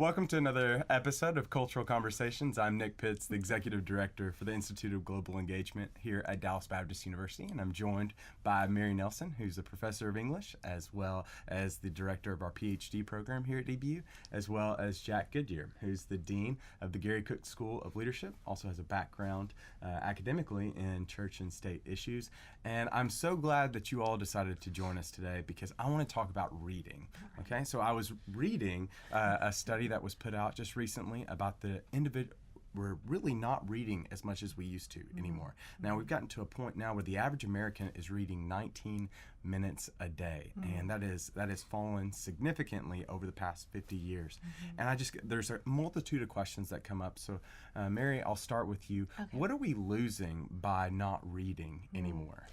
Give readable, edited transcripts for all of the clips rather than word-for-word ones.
Welcome to another episode of Cultural Conversations. I'm Nick Pitts, the Executive Director for the Institute of Global Engagement here at Dallas Baptist University, and I'm joined by Mary Nelson, who's a professor of English, as well as the director of our Ph.D. program here at DBU, as well as Jack Goodyear, who's the Dean of the Gary Cook School of Leadership, also has a background academically in church and state issues. And I'm so glad that you all decided to join us today because I want to talk about reading. Okay, so I was reading a study that was put out just recently about the individual. We're really not reading as much as we used to anymore. Now we've gotten to a point now where the average American is reading 19 minutes a day, and that has fallen significantly over the past 50 years. And there's a multitude of questions that come up. So, Mary, I'll start with you. Okay. What are we losing by not reading anymore?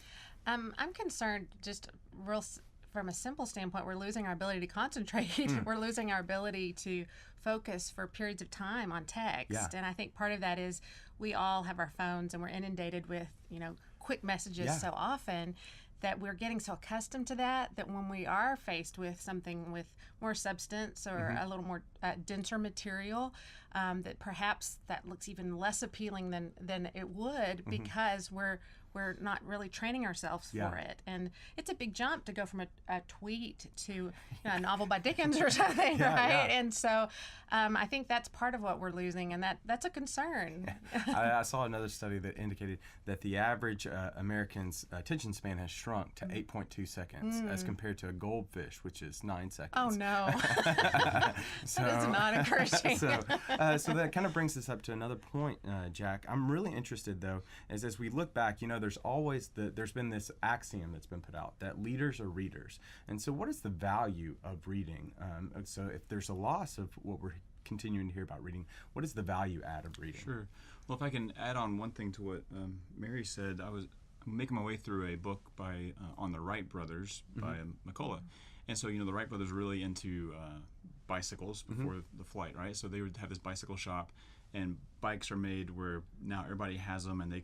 I'm concerned from a simple standpoint, we're losing our ability to concentrate. We're losing our ability to focus for periods of time on text. Yeah. And I think part of that is we all have our phones and we're inundated with, quick messages so often that we're getting so accustomed to that when we are faced with something with more substance or a little more denser material, that perhaps that looks even less appealing than it would because we're not really training ourselves for it. And it's a big jump to go from a tweet to a novel by Dickens or something, right? Yeah. And so I think that's part of what we're losing, and that's a concern. I saw another study that indicated that the average American's attention span has shrunk to 8.2 seconds as compared to a goldfish, which is 9 seconds. Oh, no. That is not encouraging. So that kind of brings us up to another point, Jack. I'm really interested, though, as we look back, there's been this axiom that's been put out that leaders are readers. And so what is the value of reading? So if there's a loss of what we're continuing to hear about reading, what is the value add of reading? Sure. Well, if I can add on one thing to what Mary said, I'm making my way through a book by on the Wright brothers by McCullough. And so, the Wright brothers are really into bicycles before the flight, right? So they would have this bicycle shop, and bikes are made where now everybody has them, and they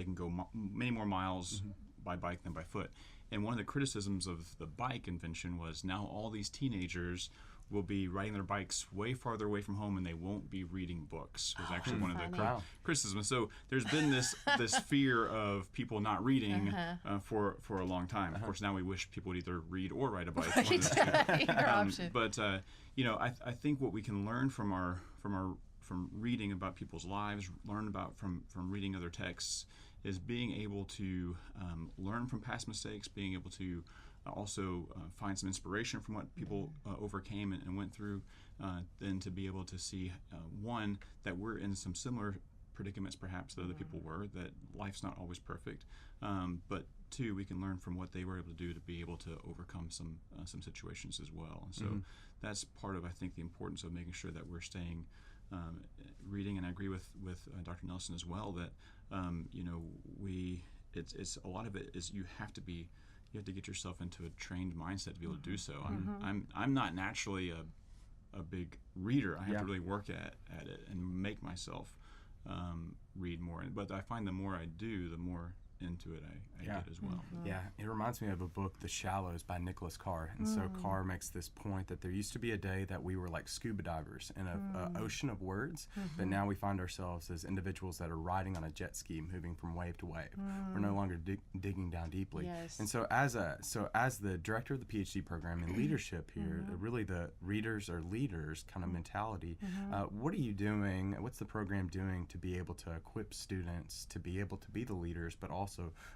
can go many more miles by bike than by foot. And one of the criticisms of the bike invention was now all these teenagers will be riding their bikes way farther away from home, and they won't be reading books. Was actually one of the criticisms. So there's been this fear of people not reading for a long time. Of course, now we wish people would either read or ride a bike. Either option. But I think what we can learn from reading about people's lives, learn about from reading other texts, is being able to learn from past mistakes, being able to also find some inspiration from what people overcame and went through, then to be able to see, one, that we're in some similar predicaments perhaps that other people were, that life's not always perfect, but two, we can learn from what they were able to do to be able to overcome some situations as well. And so that's part of, I think, the importance of making sure that we're staying reading. And I agree with Dr. Nelson as well that it's a lot of it is you have to get yourself into a trained mindset to be able to do so. I'm not naturally a big reader. I have to really work at it and make myself read more. But I find the more I do, the more into it I get as well. Yeah, it reminds me of a book, The Shallows by Nicholas Carr. And so Carr makes this point that there used to be a day that we were like scuba divers in an ocean of words, but now we find ourselves as individuals that are riding on a jet ski, moving from wave to wave. We're no longer digging down deeply. Yes. And so as the director of the PhD program in leadership here, really the readers are leaders kind of mentality, what are you doing, what's the program doing to be able to equip students to be able to be the leaders, but also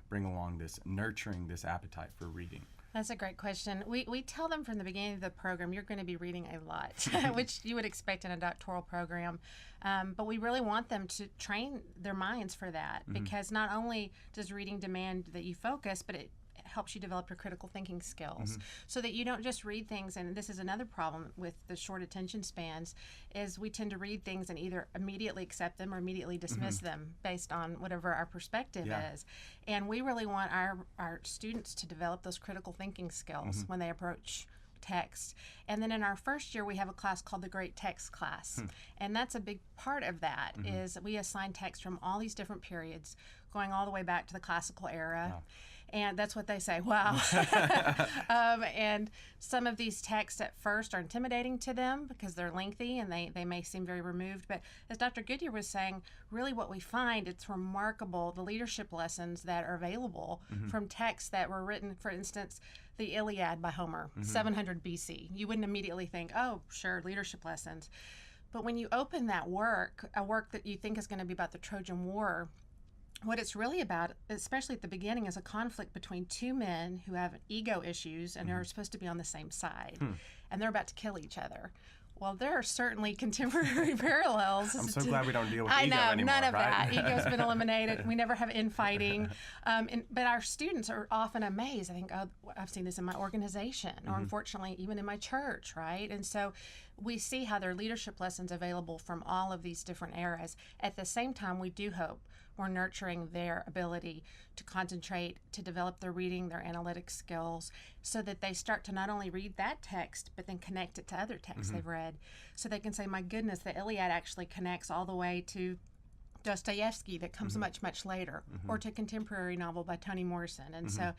bring along nurturing this appetite for reading? That's a great question. We tell them from the beginning of the program, you're going to be reading a lot, which you would expect in a doctoral program. But we really want them to train their minds for that, because not only does reading demand that you focus, but it helps you develop your critical thinking skills so that you don't just read things. And this is another problem with the short attention spans, is we tend to read things and either immediately accept them or immediately dismiss them based on whatever our perspective is. And we really want our students to develop those critical thinking skills when they approach text. And then in our first year, we have a class called the Great Text Class. And that's a big part of that, is we assign text from all these different periods, going all the way back to the classical era. And that's what they say. Wow. And some of these texts at first are intimidating to them because they're lengthy and they may seem very removed. But as Dr. Goodyear was saying, really what we find, it's remarkable, the leadership lessons that are available from texts that were written, for instance, the Iliad by Homer, 700 BC. You wouldn't immediately think, oh, sure, leadership lessons. But when you open that work, a work that you think is going to be about the Trojan War, what it's really about, especially at the beginning, is a conflict between two men who have ego issues and are supposed to be on the same side. And they're about to kill each other. Well, there are certainly contemporary parallels. I'm so glad we don't deal with ego anymore. I know, none of right? that. Ego's been eliminated. We never have infighting. But our students are often amazed. I think, oh, I've seen this in my organization, or unfortunately, even in my church, right? And so we see how there are leadership lessons available from all of these different eras. At the same time, we do hope we're nurturing their ability to concentrate, to develop their reading, their analytic skills, so that they start to not only read that text, but then connect it to other texts they've read. So they can say, my goodness, the Iliad actually connects all the way to Dostoevsky that comes much, much later, or to a contemporary novel by Toni Morrison. And so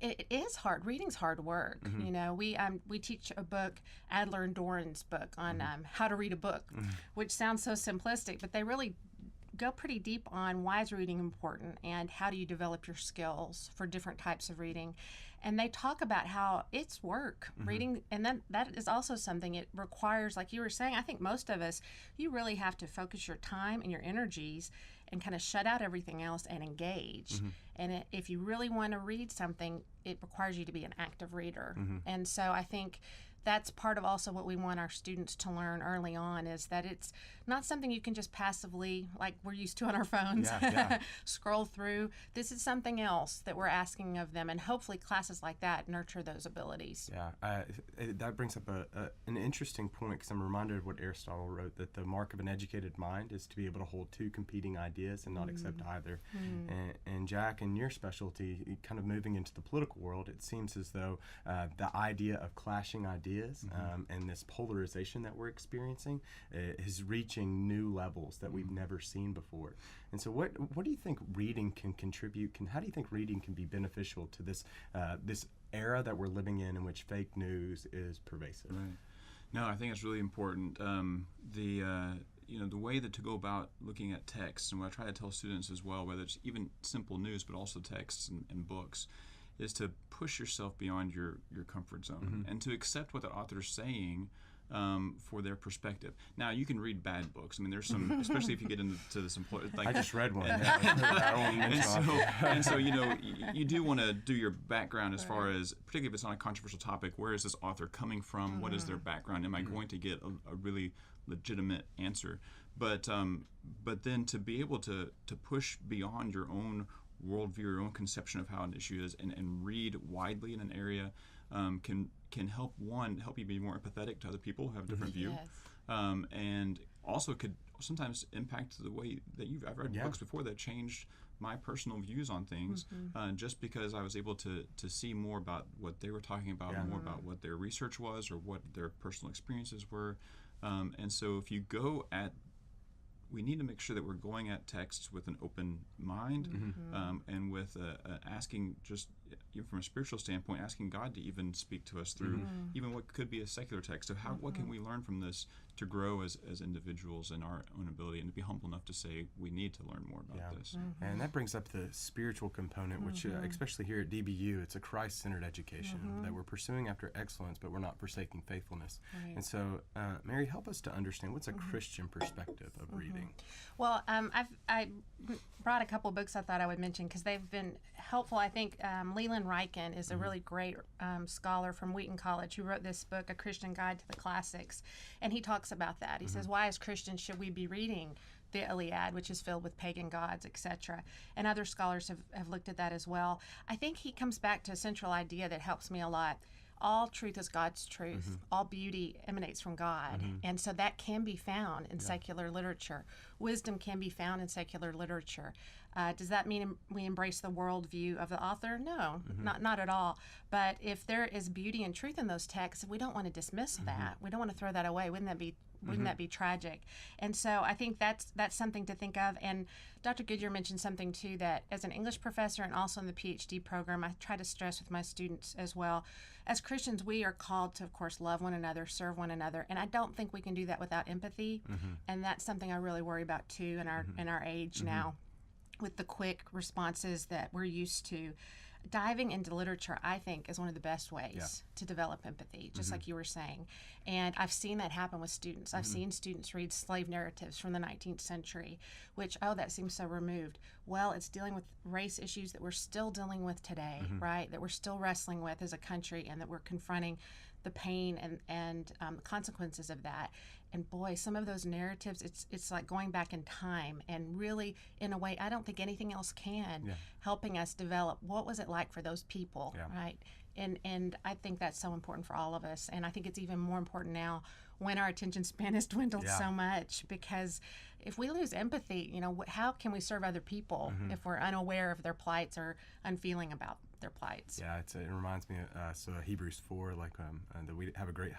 it is hard. Reading's hard work. You know, we teach a book, Adler and Doran's book on how to read a book, which sounds so simplistic, but they really go pretty deep on why is reading important and how do you develop your skills for different types of reading. And they talk about how it's work, reading, and then that is also something it requires, like you were saying, I think most of us, you really have to focus your time and your energies and kind of shut out everything else and engage. And if you really want to read something, it requires you to be an active reader. And so I think that's part of also what we want our students to learn early on, is that it's not something you can just passively, like we're used to on our phones, scroll through. This is something else that we're asking of them, and hopefully classes like that nurture those abilities. Yeah, that brings up an interesting point, because I'm reminded of what Aristotle wrote, that the mark of an educated mind is to be able to hold two competing ideas and not accept either. And Jack, in your specialty, kind of moving into the political world, it seems as though the idea of clashing ideas and this polarization that we're experiencing is reaching new levels that we've never seen before. And so what do you think reading can contribute? How do you think reading can be beneficial to this this era that we're living in which fake news is pervasive? Right. No, I think it's really important. The way that to go about looking at text, and what I try to tell students as well, whether it's even simple news but also texts and books, is to push yourself beyond your comfort zone and to accept what the author's saying for their perspective. Now, you can read bad books. I mean, there's some, especially if you get into this like I just read one. And so, you do want to do your background as far as, particularly if it's on a controversial topic, where is this author coming from? What is their background? Am I going to get a really legitimate answer? But then to be able to push beyond your own worldview, your own conception of how an issue is, and read widely in an area can help you be more empathetic to other people who have a different view, and also could sometimes impact the way that I've read books before that changed my personal views on things, just because I was able to see more about what they were talking about, more about what their research was or what their personal experiences were, and so if you go at we need to make sure that we're going at texts with an open mind, and with asking, just even from a spiritual standpoint, asking God to even speak to us through even what could be a secular text. So what can we learn from this to grow as individuals in our own ability, and to be humble enough to say we need to learn more about this. And that brings up the spiritual component, which especially here at DBU, it's a Christ-centered education that we're pursuing after excellence, but we're not forsaking faithfulness. Right. And so, Mary, help us to understand what's a Christian perspective of reading. Well, I brought a couple books I thought I would mention because they've been helpful. I think Leland Ryken is a really great scholar from Wheaton College who wrote this book, A Christian Guide to the Classics, and he talks about that. He says, why as Christians should we be reading the Iliad, which is filled with pagan gods, etc. And other scholars have looked at that as well. I think he comes back to a central idea that helps me a lot. All truth is God's truth. All beauty emanates from God. And so that can be found in secular literature. Wisdom can be found in secular literature. Does that mean we embrace the worldview of the author? No, not at all. But if there is beauty and truth in those texts, we don't want to dismiss that. We don't want to throw that away. Wouldn't that be wouldn't that be tragic? And so I think that's something to think of. And Dr. Goodyear mentioned something too, that as an English professor and also in the Ph.D. program, I try to stress with my students as well. As Christians, we are called to, of course, love one another, serve one another, and I don't think we can do that without empathy. And that's something I really worry about too in our age now, with the quick responses that we're used to. Diving into literature, I think, is one of the best ways to develop empathy, just like you were saying. And I've seen that happen with students. I've seen students read slave narratives from the 19th century, which, that seems so removed. Well, it's dealing with race issues that we're still dealing with today, right? That we're still wrestling with as a country, and that we're confronting the pain and the consequences of that. And boy, some of those narratives, it's like going back in time, and really, in a way, I don't think anything else can, helping us develop what was it like for those people, right? And I think that's so important for all of us. And I think it's even more important now when our attention span has dwindled so much, because if we lose empathy, how can we serve other people if we're unaware of their plights or unfeeling about their plights? Yeah, it reminds me of Hebrews 4, that we have a great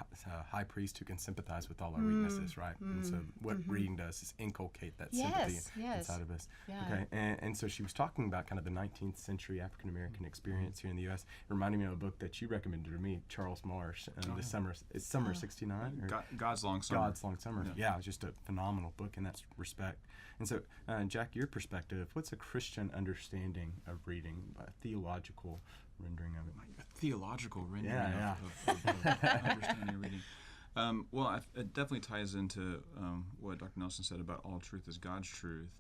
high priest who can sympathize with all our weaknesses, right? And so what reading does is inculcate that sympathy inside of us. Yeah. Okay, and so she was talking about kind of the 19th century African American experience here in the U.S. It reminded me of a book that you recommended to me, Charles Marsh, the Summer. It's Summer '69. God's Long Summer. God's Long Summer. Yeah, just a phenomenal book in that respect. And so, Jack, your perspective, what's a Christian understanding of reading, a theological rendering of it? A theological rendering of understanding reading. It definitely ties into what Dr. Nelson said about all truth is God's truth.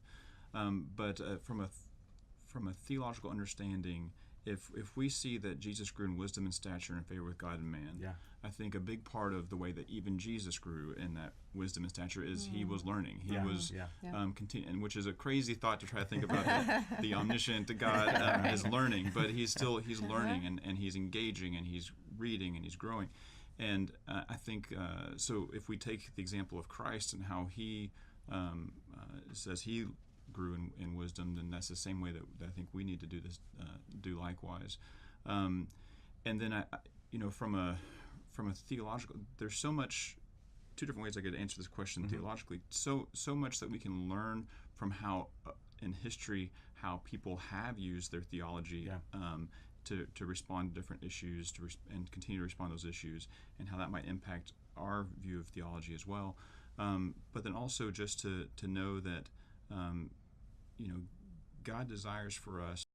But from a theological understanding, if we see that Jesus grew in wisdom and stature and favor with God and man, I think a big part of the way that even Jesus grew in that wisdom and stature is he was learning. He was and which is a crazy thought to try to think about the omniscient God is learning, but he's learning and he's engaging and he's reading and he's growing. And I think so. If we take the example of Christ and how he says he grew in wisdom, then that's the same way that I think we need to do likewise. And then from a theological, there's so much. Two different ways I could answer this question theologically. So much that we can learn from how in history how people have used their theology to respond to different issues and continue to respond to those issues, and how that might impact our view of theology as well. But then also just to know that God desires for us